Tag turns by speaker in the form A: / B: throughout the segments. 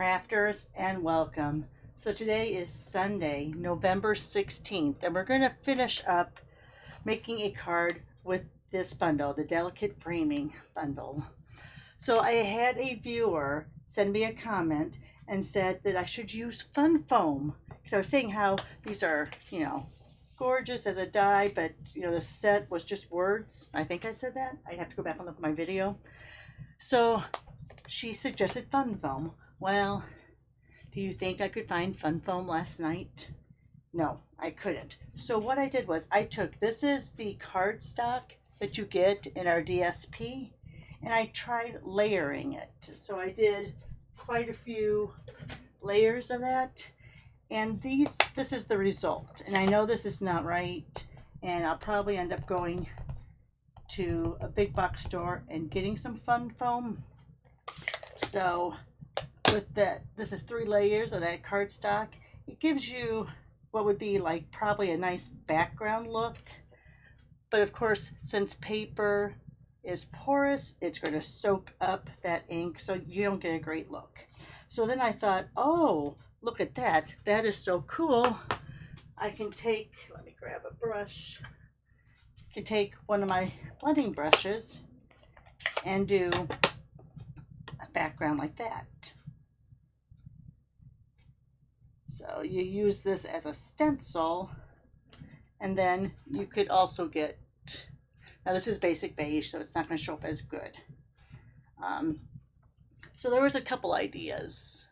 A: crafters, and welcome. So today is Sunday, November 16th, and we're going to finish up making a card with this bundle, the Delicate Framing bundle. So I had a viewer send me a comment and said that I should use fun foam, because I was saying how these are, gorgeous as a die, but the set was just words. I think I said that. I'd have to go back and look at my video. So she suggested fun foam. Well, do you think I could find fun foam last night? No, I couldn't. So what I did was this is the cardstock that you get in our DSP, and I tried layering it. So I did quite a few layers of that, and this is the result. And I know this is not right, and I'll probably end up going to a big box store and getting some fun foam. So with this is 3 layers of that cardstock. It gives you what would be like probably a nice background look. But of course, since paper is porous, it's going to soak up that ink, so you don't get a great look. So then I thought, oh, look at that. That is so cool. I can take, let me grab a brush. I can take one of my blending brushes and do a background like that. So you use this as a stencil, and then you could also get, now this is basic beige, so it's not going to show up as good. So there was a couple ideas,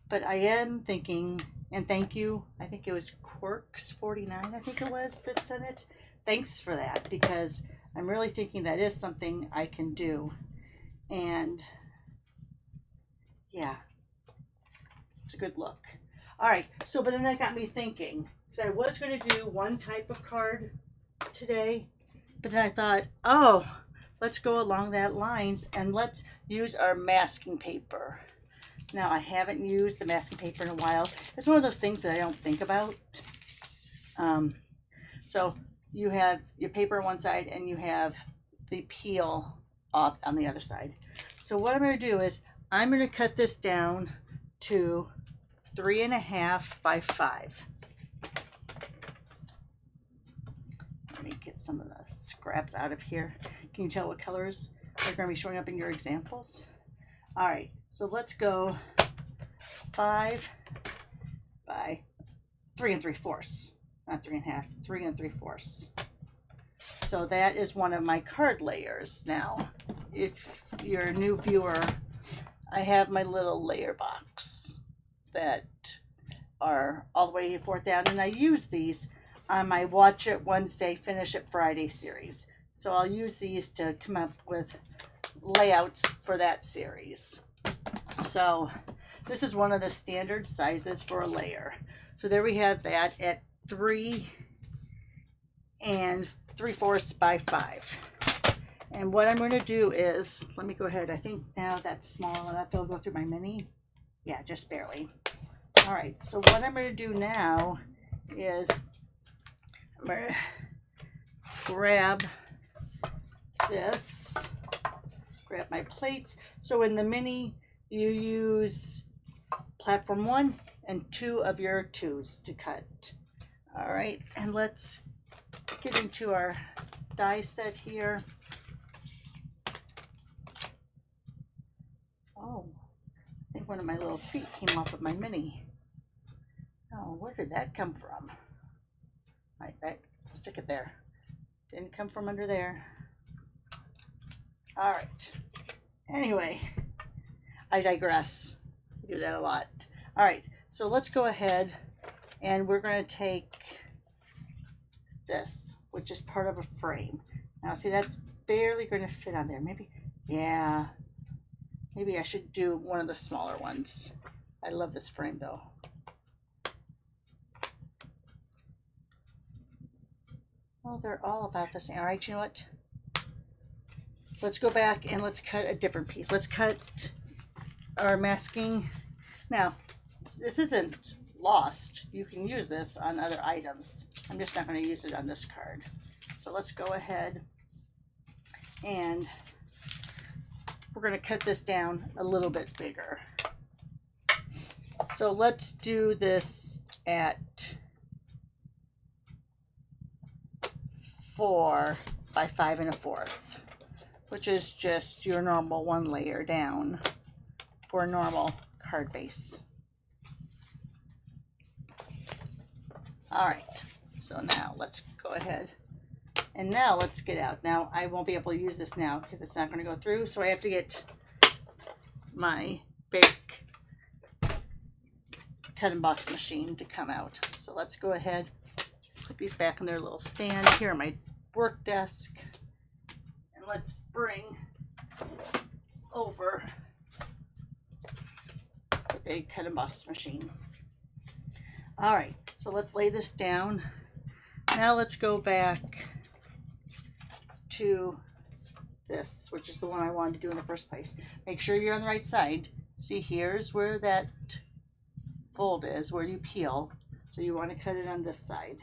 A: but I am thinking, and thank you, I think it was Quirks49, I think it was, that sent it. Thanks for that, because I'm really thinking that is something I can do. And yeah, it's a good look. All right, so but then that got me thinking, because I was going to do one type of card today, but then I thought, oh, let's go along that lines and let's use our masking paper. Now, I haven't used the masking paper in a while. It's one of those things that I don't think about. So you have your paper on one side and you have the peel off on the other side. So what I'm going to do is I'm going to cut this down to 3.5 by 5. Let me get some of the scraps out of here. Can you tell what colors are going to be showing up in your examples? All right, so let's go 5 by 3 3/4, not 3.5, 3 3/4. So that is one of my card layers. Now, if you're a new viewer, I have my little layer box that are all the way 4 down, and I use these on my Watch It Wednesday, Finish It Friday series. So I'll use these to come up with layouts for that series. So this is one of the standard sizes for a layer. So there we have that at 3 3/4 by 5. And what I'm going to do is, let me go ahead. I think now that's small enough. It'll go through my mini. Yeah, just barely. All right, so what I'm going to do now is I'm going to grab this, grab my plates. So in the mini, you use platform 1 and 2 of your 2s to cut. All right, and let's get into our die set here. Oh, I think one of my little feet came off of my mini. Oh, where did that come from? All right, stick it there. Didn't come from under there. All right. Anyway, I digress. I do that a lot. All right, so let's go ahead and we're going to take this, which is part of a frame. Now, see, that's barely going to fit on there. Maybe, yeah, maybe I should do one of the smaller ones. I love this frame, though. Well, they're all about the same. All right, you know what? Let's go back and let's cut a different piece. Let's cut our masking. Now, this isn't lost. You can use this on other items. I'm just not going to use it on this card. So let's go ahead and we're going to cut this down a little bit bigger. So let's do this at 4 by 5 1/4, which is just your normal 1 layer down for a normal card base. All right, so now let's go ahead and now let's get out. Now I won't be able to use this now because it's not going to go through, so I have to get my big cut and emboss machine to come out. So let's go ahead, put these back in their little stand here on my work desk, and let's bring over the big cut and emboss machine. All right, so let's lay this down. Now let's go back to this, which is the one I wanted to do in the first place. Make sure you're on the right side. See, here's where that fold is, where you peel. So you want to cut it on this side.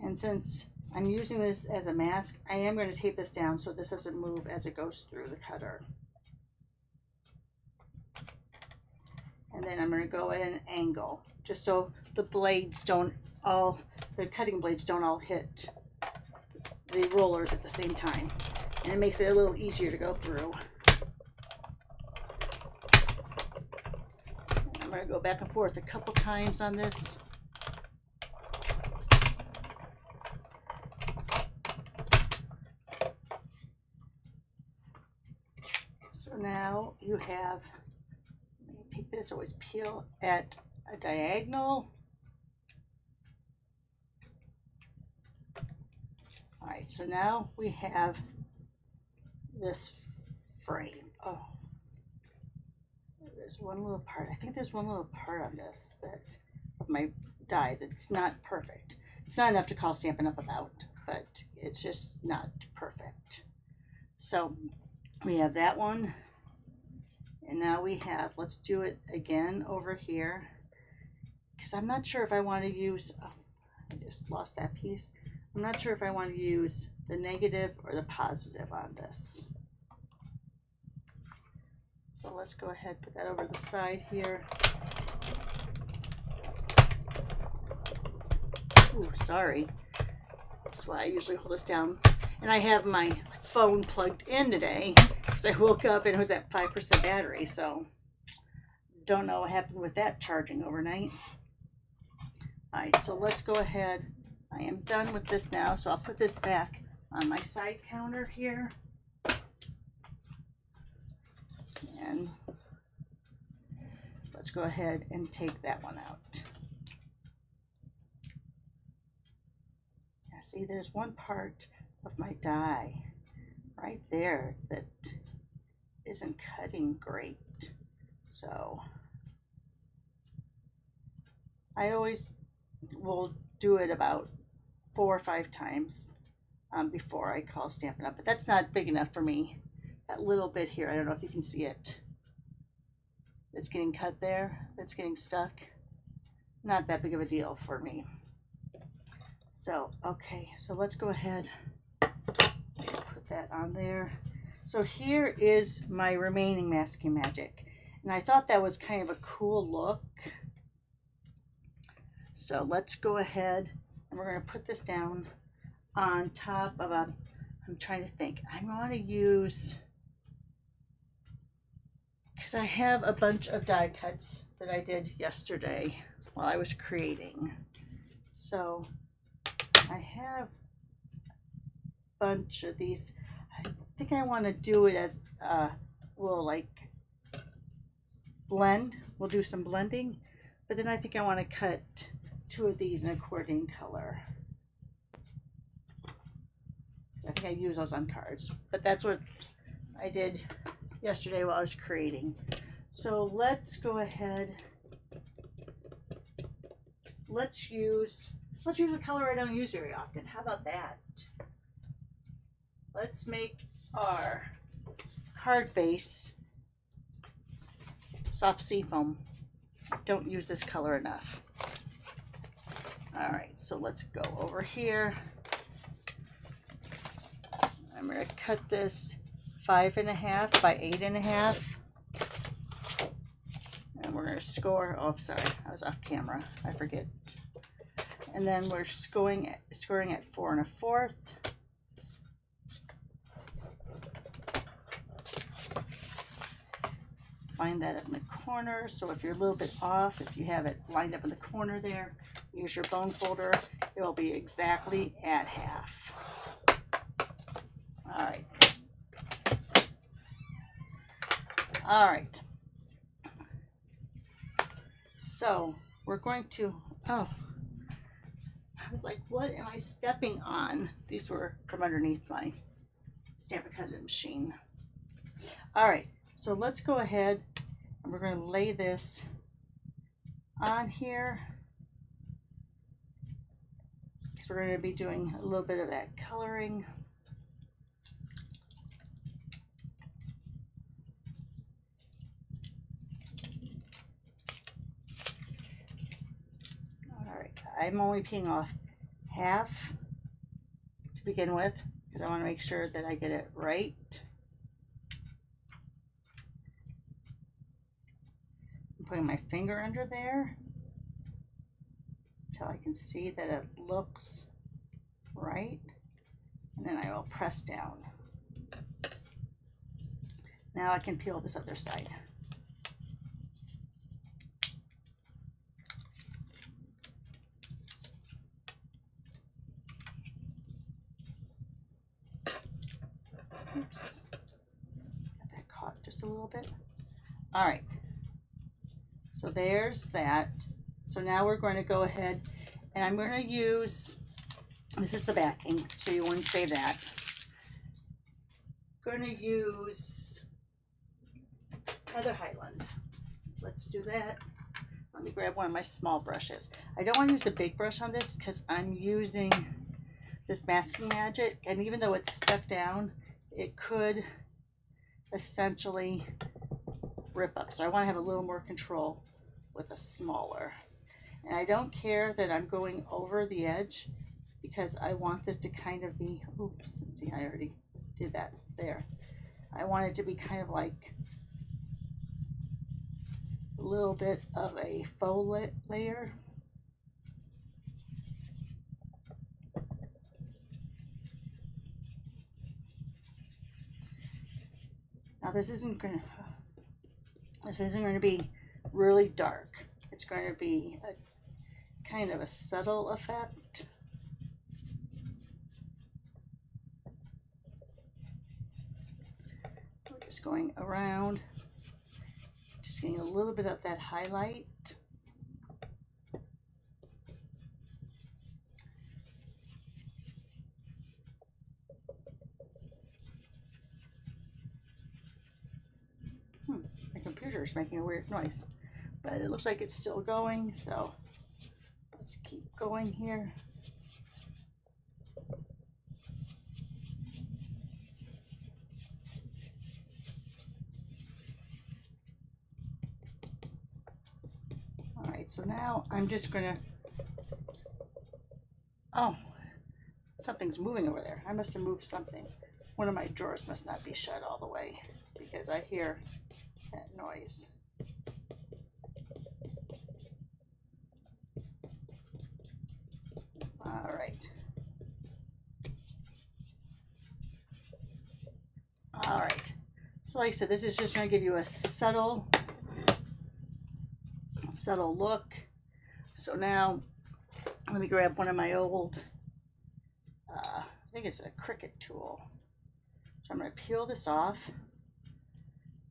A: And since I'm using this as a mask, I am going to tape this down so this doesn't move as it goes through the cutter. And then I'm going to go at an angle, just so the blades don't all, the cutting blades don't all hit the rollers at the same time. And it makes it a little easier to go through. And I'm going to go back and forth a couple times on this. So now you have, let me take this, always peel at a diagonal. All right, so now we have this frame. Oh, there's one little part. I think there's one little part on this that of my die that's not perfect. It's not enough to call Stampin' Up! About, but it's just not perfect. So we have that one, and now we have, let's do it again over here, because I'm not sure if I want to use, oh, I just lost that piece. I'm not sure if I want to use the negative or the positive on this. So let's go ahead, put that over the side here. Ooh, sorry. That's why I usually hold this down. And I have my phone plugged in today because I woke up and it was at 5% battery. So don't know what happened with that charging overnight. All right, so let's go ahead. I am done with this now, so I'll put this back on my side counter here. And let's go ahead and take that one out. Yeah, see, there's one part of my die right there that isn't cutting great. So I always will do it about 4 or 5 times before I call Stampin' Up! But that's not big enough for me. That little bit here, I don't know if you can see it. It's getting cut there. It's getting stuck. Not that big of a deal for me. So, okay, so let's go ahead. Let's put that on there. So here is my remaining Masking Magic. And I thought that was kind of a cool look. So let's go ahead and we're going to put this down on top of a, I'm trying to think, I want to use, because I have a bunch of die cuts that I did yesterday while I was creating. So I have a bunch of these. I think I want to do it as we'll like blend. We'll do some blending, but then I think I want to cut 2 of these in accordion color. I think I use those on cards, but that's what I did yesterday while I was creating. So let's go ahead. Let's use a color I don't use very often. How about that? Let's make our card base soft seafoam. Don't use this color enough. All right, so let's go over here I'm going to cut this 5.5 by 8.5. And we're going to score, oh, sorry, I was off camera, I forget. And then we're scoring at 4 1/4. Find that in the corner. So if you're a little bit off, if you have it lined up in the corner there, use your bone folder. It will be exactly at half. All right. All right. So we're going to, oh, I was like, what am I stepping on? These were from underneath my stamp and cutting machine. All right. So let's go ahead and we're going to lay this on here because we're going to be doing a little bit of that coloring. All right, I'm only peeling off half to begin with because I want to make sure that I get it right. Putting my finger under there until I can see that it looks right, and then I will press down. Now I can peel this other side. Oops, got that caught just a little bit. All right. So there's that. So now we're going to go ahead and I'm going to use, this is the backing, so you wouldn't say that. I'm going to use Heather Highland. Let's do that. Let me grab one of my small brushes. I don't want to use a big brush on this because I'm using this Masking Magic, and even though it's stuck down, it could essentially rip up. So I want to have a little more control with a smaller. And I don't care that I'm going over the edge because I want this to kind of be, oops, see, I already did that there. I want it to be kind of like a little bit of a faux layer. Now this isn't going to be really dark. It's going to be a kind of a subtle effect. We're just going around, just getting a little bit of that highlight. My computer is making a weird noise, but it looks like it's still going, so let's keep going here. All right, so now I'm just gonna, oh, something's moving over there. I must have moved something. One of my drawers must not be shut all the way because I hear that noise. All right. All right. So like I said, this is just going to give you a subtle look. So now let me grab one of my old, I think it's a Cricut tool. So I'm going to peel this off.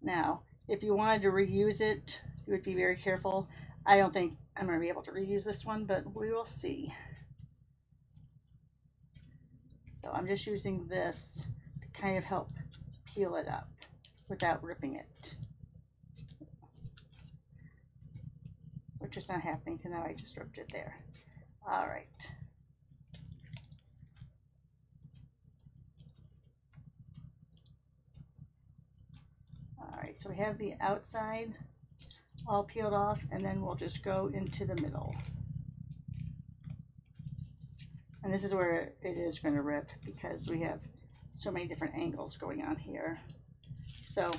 A: Now, if you wanted to reuse it, you would be very careful. I don't think I'm going to be able to reuse this one, but we will see. So I'm just using this to kind of help peel it up without ripping it. Which is not happening because now I just ripped it there. All right. All right, so we have the outside all peeled off, and then we'll just go into the middle. And this is where it is going to rip because we have so many different angles going on here. So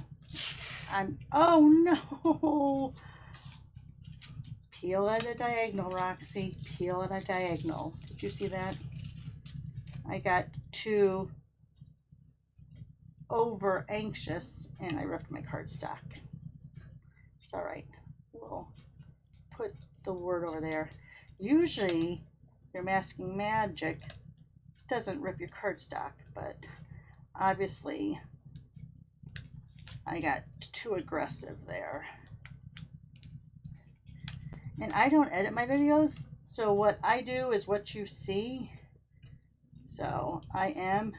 A: oh no! Peel at a diagonal, Roxy. Peel at a diagonal. Did you see that? I got too over anxious and I ripped my cardstock. It's all right. We'll put the word over there. Usually your masking magic doesn't rip your cardstock, but obviously I got too aggressive there. And I don't edit my videos, so what I do is what you see. So I am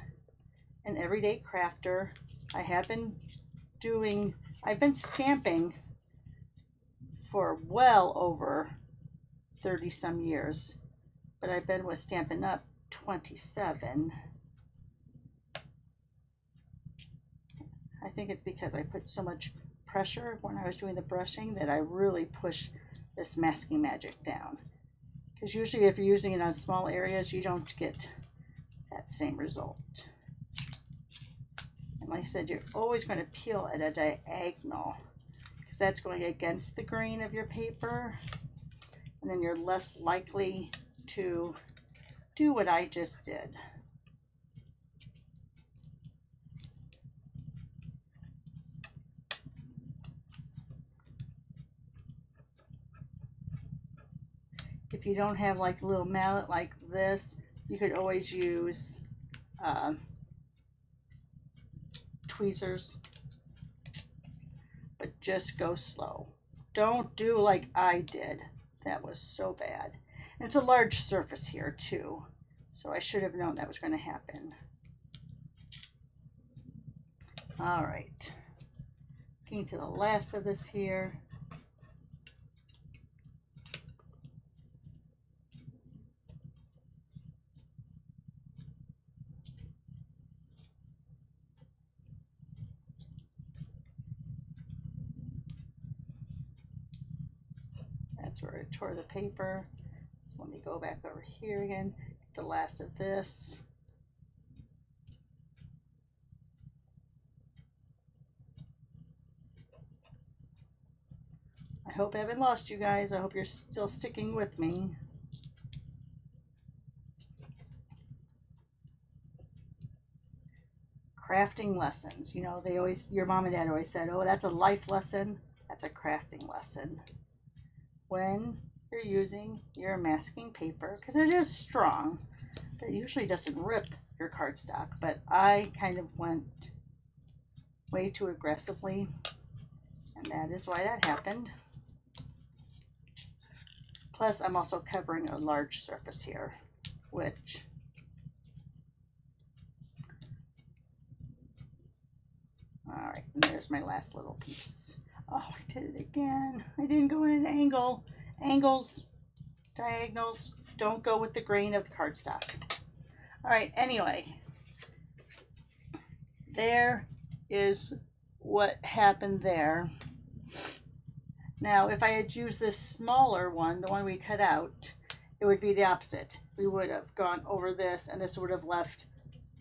A: an everyday crafter. I've been stamping for well over 30 some years, but I've been with Stampin' Up! 27. I think it's because I put so much pressure when I was doing the brushing that I really push this masking magic down. Because usually if you're using it on small areas, you don't get that same result. And like I said, you're always going to peel at a diagonal because that's going against the grain of your paper. And then you're less likely to do what I just did. If you don't have like a little mallet like this, you could always use tweezers, but just go slow. Don't do like I did. That was so bad. And it's a large surface here too, so I should have known that was going to happen. All right, getting to the last of this here. That's where I tore the paper. So let me go back over here again, the last of this. I hope I haven't lost you guys. I hope you're still sticking with me. Crafting lessons. You know, your mom and dad always said, oh, that's a life lesson. That's a crafting lesson. When you're using your masking paper, because it is strong, but it usually doesn't rip your cardstock, but I kind of went way too aggressively, and that is why that happened. Plus, I'm also covering a large surface here, which all right, and there's my last little piece. Oh, I did it again. I didn't go in an angle. Angles, diagonals, don't go with the grain of the cardstock. All right, anyway, there is what happened there. Now, if I had used this smaller one, the one we cut out, it would be the opposite. We would have gone over this, and this would have left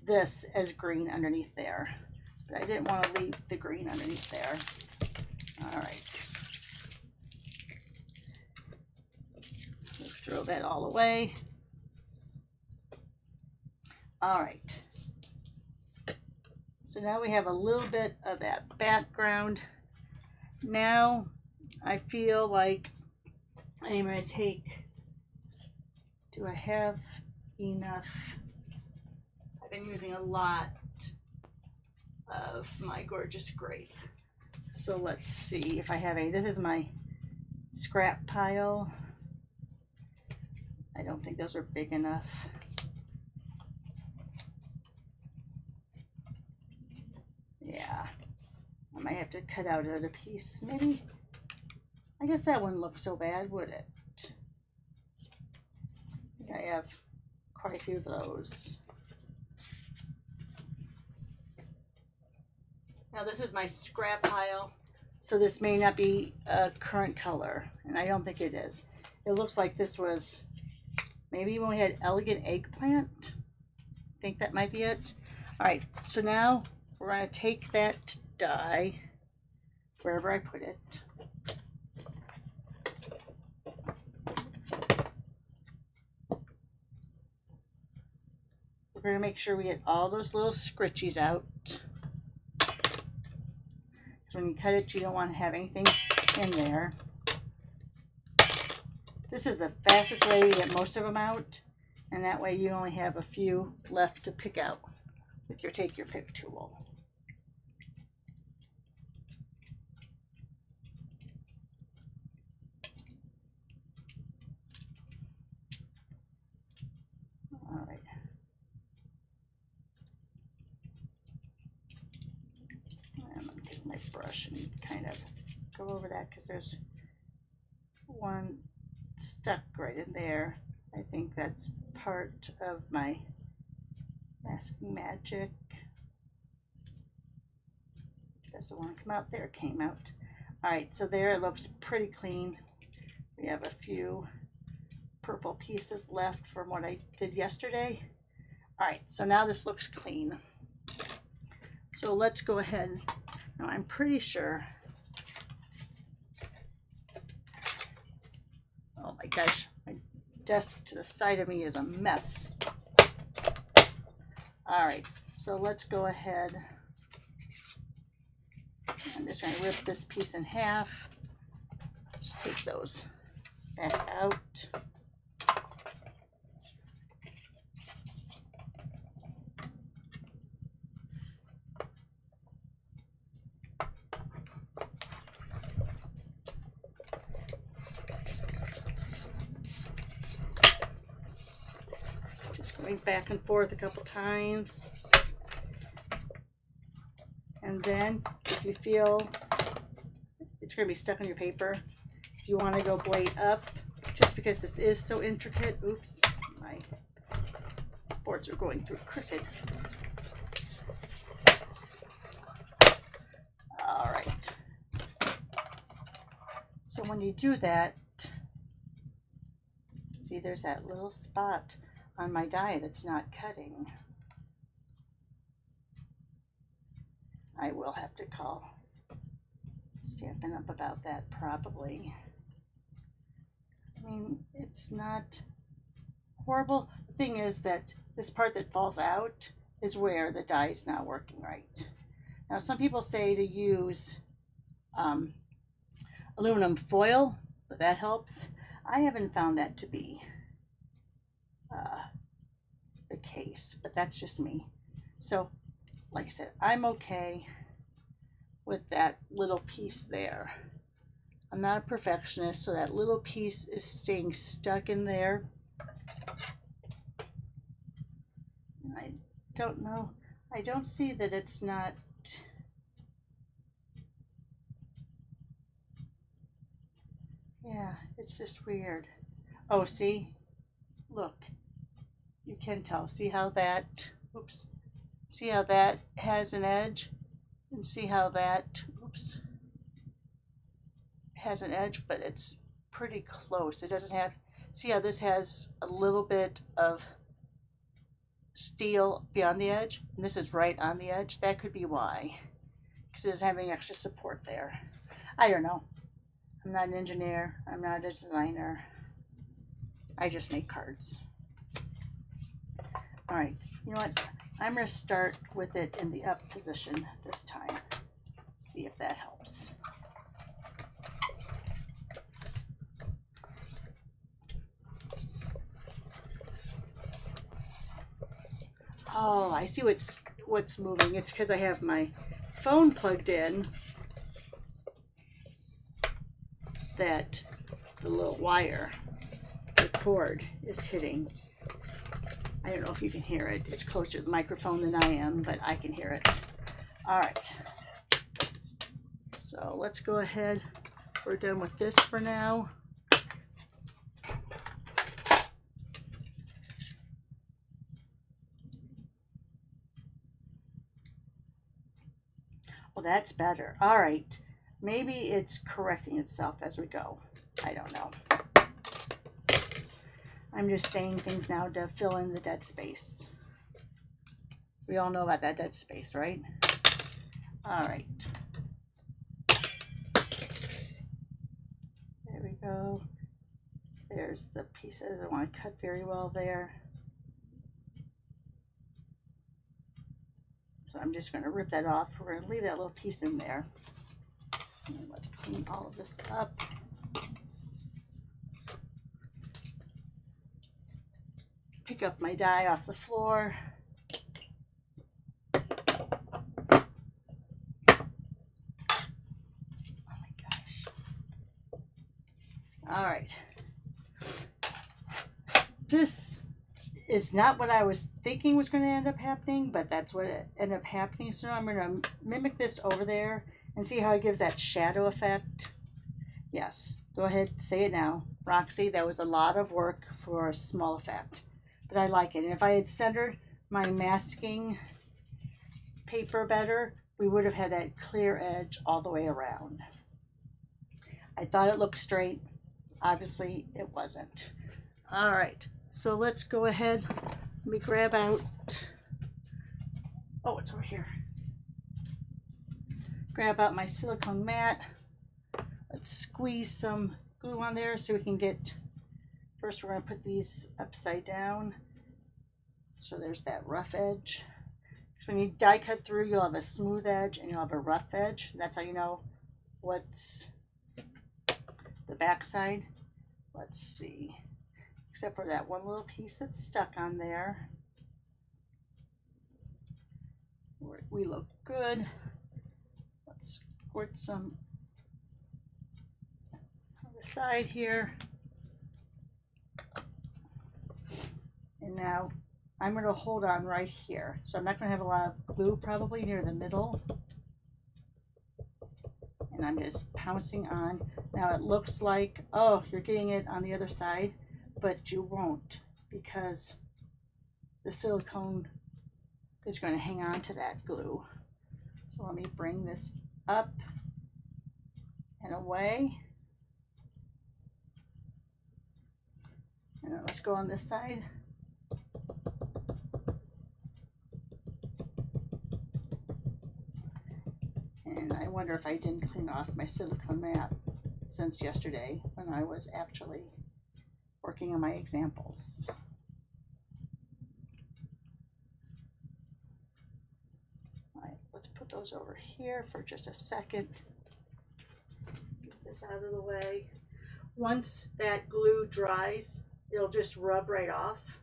A: this as green underneath there. But I didn't want to leave the green underneath there. All right. Let's throw that all away. All right. So now we have a little bit of that background. Now I feel like I'm going to take, do I have enough? I've been using a lot of my gorgeous grape. So let's see if I have any. This is my scrap pile. I don't think those are big enough. Yeah, I might have to cut out another piece, maybe. I guess that wouldn't look so bad, would it? I have quite a few of those. Now this is my scrap pile, so this may not be a current color, and I don't think it is. It looks like this was maybe when we had elegant eggplant. I think that might be it. All right, so now we're going to take that die wherever I put it. We're going to make sure we get all those little scritchies out. Because when you cut it, you don't want to have anything in there. This is the fastest way to get most of them out, and that way you only have a few left to pick out with your take your pick tool. All right. I'm going to take my brush and kind of go over that because there's one stuck right in there. I think that's part of my masking magic. Doesn't want to come out. There it came out. All right, so there it looks pretty clean. We have a few purple pieces left from what I did yesterday. All right, so now this looks clean. So let's go ahead. Now I'm pretty sure. Oh my gosh, my desk to the side of me is a mess. All right, so let's go ahead. I'm just going to rip this piece in half. Just take those back out. Just going back and forth a couple times. And then if you feel it's going to be stuck on your paper, if you want to go blade up, just because this is so intricate, oops, my boards are going through crooked. All right. So when you do that, see there's that little spot on my die that's not cutting. I will have to call Stampin' Up about that probably. I mean, it's not horrible. The thing is that this part that falls out is where the die is not working right. Now, some people say to use aluminum foil, but that helps. I haven't found that to be the case, but that's just me. So, like I said, I'm okay with that little piece there. I'm not a perfectionist, so that little piece is staying stuck in there. And I don't know. I don't see that it's not. Yeah, it's just weird. Oh, see? Look. You can tell. See how that, oops. See how that has an edge? And see how that, oops, has an edge, but it's pretty close. It doesn't have, see how this has a little bit of steel beyond the edge? And this is right on the edge. That could be why. Because it doesn't have any extra support there. I don't know. I'm not an engineer. I'm not a designer. I just make cards. All right. You know what? I'm going to start with it in the up position this time. See if that helps. Oh, I see what's moving. It's because I have my phone plugged in that the little wire, the cord is hitting. I don't know if you can hear it. It's closer to the microphone than I am, but I can hear it. All right. So let's go ahead. We're done with this for now. Well, that's better. All right. Maybe it's correcting itself as we go. I don't know. I'm just saying things now to fill in the dead space. We all know about that dead space, right? All right. There we go. There's the pieces. I want to cut very well there. So I'm just going to rip that off. We're going to leave that little piece in there. And let's clean all of this up. Pick up my die off the floor. Oh my gosh. All right. This is not what I was thinking was going to end up happening, but that's what ended up happening. So I'm going to mimic this over there and see how it gives that shadow effect. Yes, go ahead, say it now. Roxy, that was a lot of work for a small effect, but I like it. And if I had centered my masking paper better, we would have had that clear edge all the way around. I thought it looked straight. Obviously, it wasn't. All right. So let's go ahead. Let me grab out, oh, it's over here. Grab out my silicone mat. Let's squeeze some glue on there so we can get, first we're going to put these upside down. So there's that rough edge. So when you die cut through, you'll have a smooth edge and you'll have a rough edge. That's how you know what's the back side. Let's see. Except for that one little piece that's stuck on there. We look good. Let's squirt some on the side here. And now I'm going to hold on right here. So I'm not going to have a lot of glue probably near the middle. And I'm just pouncing on. Now it looks like, oh, you're getting it on the other side. But you won't, because the silicone is going to hang on to that glue. So let me bring this up and away. And then let's go on this side. And I wonder if I didn't clean off my silicone mat since yesterday when I was actually working on my examples. All right, let's put those over here for just a second. Get this out of the way. Once that glue dries, it'll just rub right off.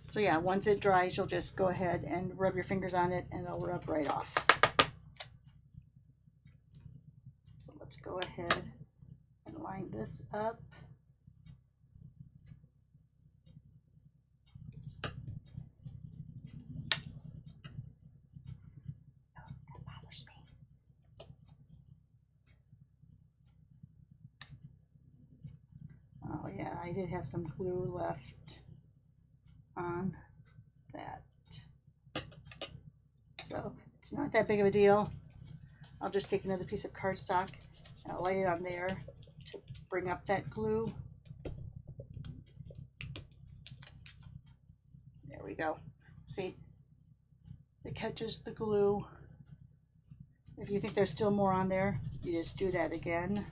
A: So yeah, once it dries, you'll just go ahead and rub your fingers on it and it'll rub right off. So let's go ahead and line this up. Oh yeah, I did have some glue left on that. So it's not that big of a deal. I'll just take another piece of cardstock and I'll lay it on there to bring up that glue. There we go. See, it catches the glue. If you think there's still more on there, you just do that again.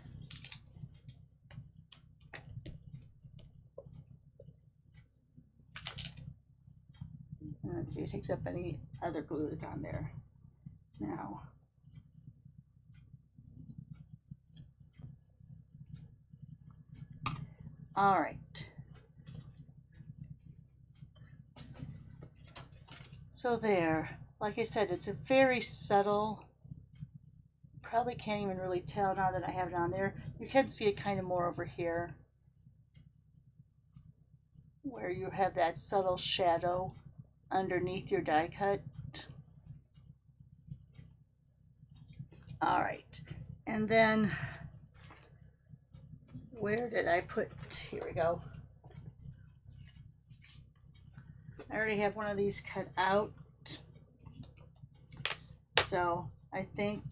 A: And then see, it takes up any other glue that's on there now. All right. So there, like I said, it's a very subtle, probably can't even really tell now that I have it on there. You can see it kind of more over here where you have that subtle shadow underneath your die cut. All right, and then where did I put, here we go. I already have one of these cut out. So I think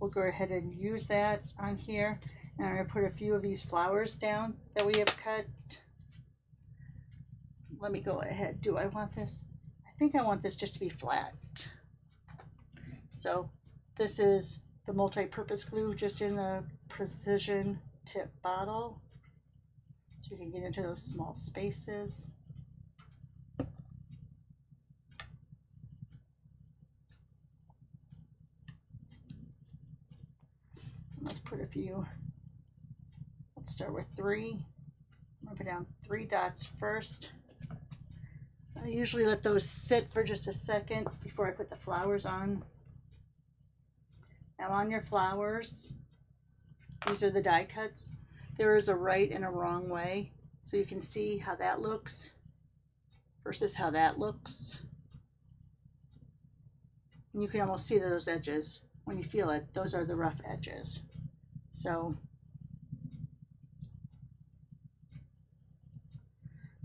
A: we'll go ahead and use that on here. And I'm going to put a few of these flowers down that we have cut. Let me go ahead. Do I want this? I I think I want this just to be flat. So this is the multi-purpose glue just in a precision tip bottle. So you can get into those small spaces. Let's put a few. Let's start with 3. I'm going to put down 3 dots first. I usually let those sit for just a second before I put the flowers on. Now on your flowers, these are the die cuts. There is a right and a wrong way. So you can see how that looks versus how that looks. And you can almost see those edges. When you feel it, those are the rough edges. So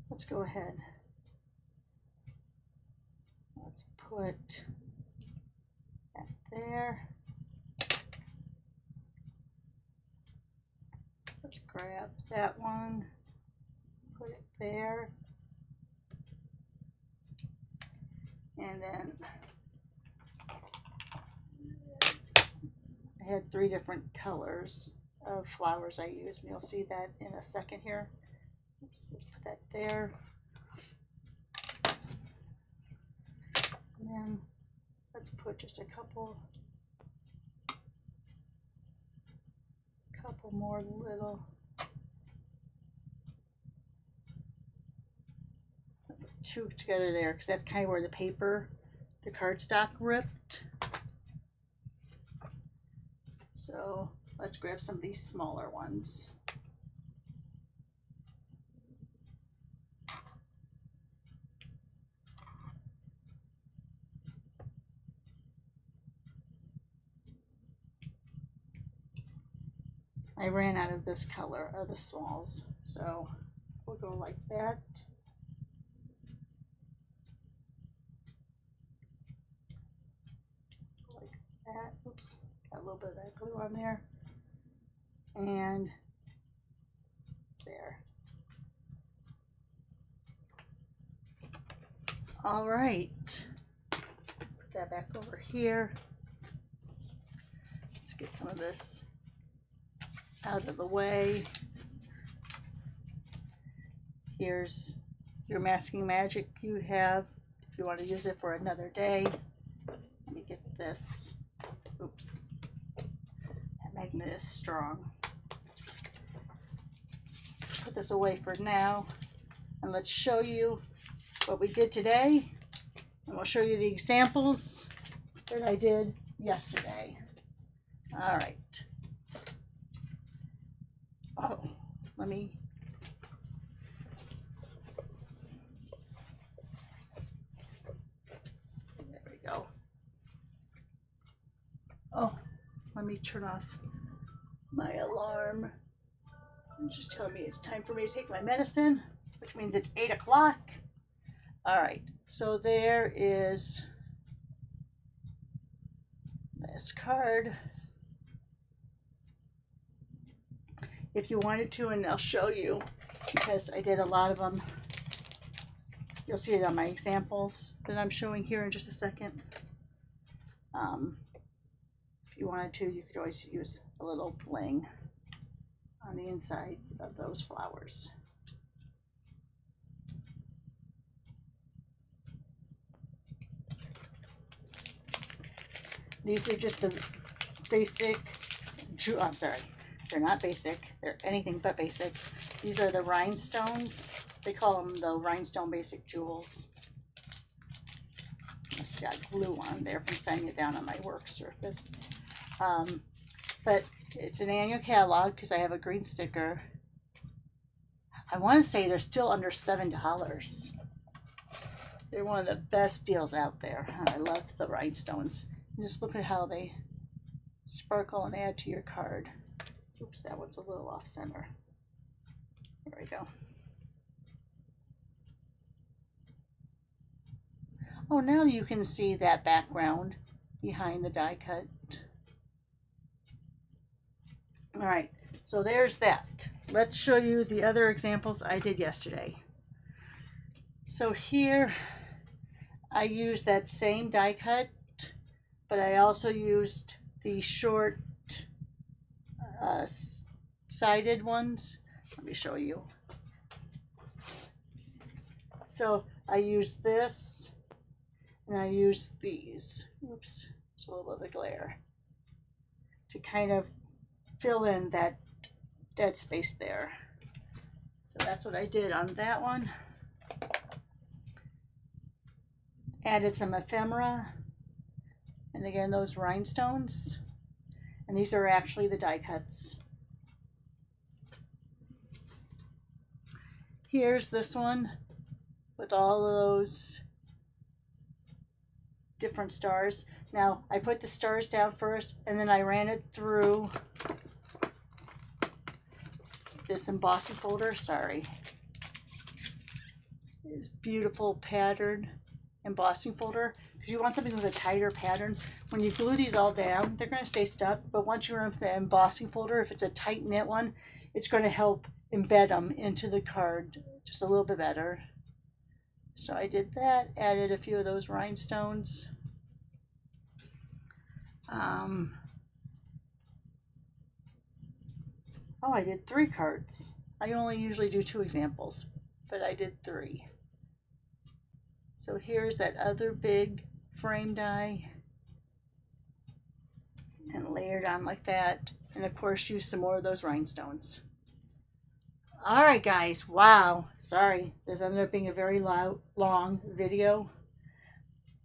A: let's go ahead. Let's put that there. Let's grab that one, put it there. And then I had 3 different colors of flowers I used, and you'll see that in a second here. Oops, let's put that there. And then let's put just a couple more little. Put 2 together there because that's kind of where the paper, the cardstock ripped. So let's grab some of these smaller ones. I ran out of this color of the smalls, so we'll go like that. Like that. Oops, got a little bit of that glue on there. And there. All right, put that back over here. Let's get some of this out of the way. Here's your masking magic you have if you want to use it for another day. Let me get this. Oops, that magnet is strong. Let's put this away for now, and let's show you what we did today, and we'll show you the examples that I did yesterday. All right. Oh, let me. There we go. Oh, let me turn off my alarm. It's just telling me it's time for me to take my medicine, which means it's 8 o'clock. All right, so there is this card. If you wanted to, and I'll show you because I did a lot of them. You'll see it on my examples that I'm showing here in just a second. If you wanted to, you could always use a little bling on the insides of those flowers. These are just the basic, I'm sorry, they're not basic, they're anything but basic. These are the rhinestones. They call them the rhinestone basic jewels. Just got glue on there from sanding it down on my work surface. But it's an annual catalog because I have a green sticker. I want to say they're still under $7. They're one of the best deals out there. I love the rhinestones. Just look at how they sparkle and add to your card. Oops, that one's a little off center. There we go. Oh, now you can see that background behind the die cut. All right, so there's that. Let's show you the other examples I did yesterday. So here I used that same die cut, but I also used the short sided ones. Let me show you. So I used this and I used these. Oops, it's a little bit of a glare. To kind of fill in that dead space there. So that's what I did on that one. Added some ephemera. And again, those rhinestones. And these are actually the die cuts. Here's this one with all of those different stars. Now, I put the stars down first, and then I ran it through this embossing folder. Sorry. This beautiful pattern embossing folder. Because you want something with a tighter pattern. When you glue these all down, they're going to stay stuck. But once you run with the embossing folder, if it's a tight knit one, it's going to help embed them into the card just a little bit better. So I did that, added a few of those rhinestones. Oh, I did 3 cards. I only usually do 2 examples, but I did 3. So here's that other big frame die, and layered on like that, and of course use some more of those rhinestones. All right, guys. Wow. Sorry, this ended up being a very long video.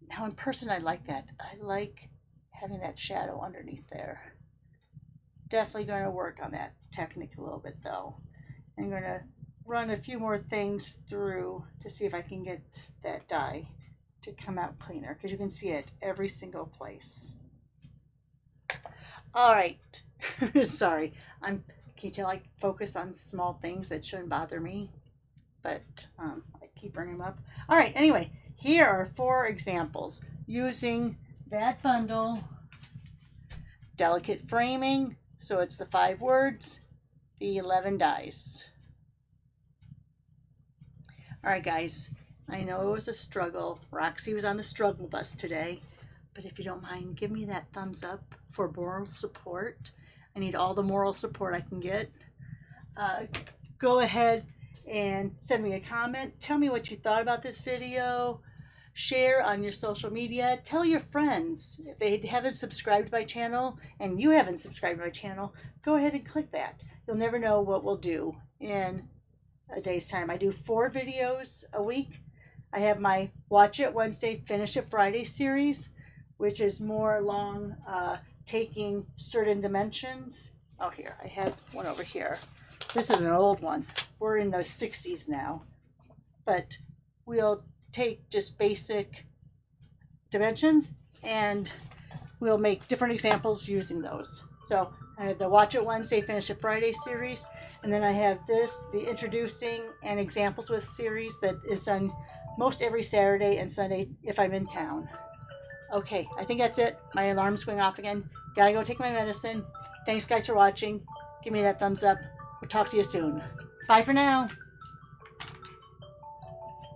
A: Now in person, I like that. I like having that shadow underneath there. Definitely going to work on that technique a little bit though. I'm going to run a few more things through to see if I can get that die to come out cleaner, because you can see it every single place. All right. Sorry. Can you tell I focus on small things that shouldn't bother me, but I keep bringing them up. All right, anyway, here are 4 examples using that bundle, delicate framing, so it's the 5 words, the 11 dies. All right, guys, I know it was a struggle. Roxy was on the struggle bus today, but if you don't mind, give me that thumbs up for moral support. I need all the moral support I can get. Go ahead and send me a comment. Tell me what you thought about this video. Share on your social media. Tell your friends. If they haven't subscribed to my channel and you haven't subscribed to my channel, go ahead and click that. You'll never know what we'll do in a day's time. I do 4 videos a week. I have my Watch It Wednesday, Finish It Friday series, which is more along taking certain dimensions. Oh, here, I have one over here. This is an old one. We're in the 60s now. But we'll take just basic dimensions and we'll make different examples using those. So I have the Watch It Wednesday, Finish It Friday series. And then I have this, the Introducing and Examples With series that is done most every Saturday and Sunday if I'm in town. Okay, I think that's it. My alarm's going off again. Gotta go take my medicine. Thanks, guys, for watching. Give me that thumbs up. We'll talk to you soon. Bye for now.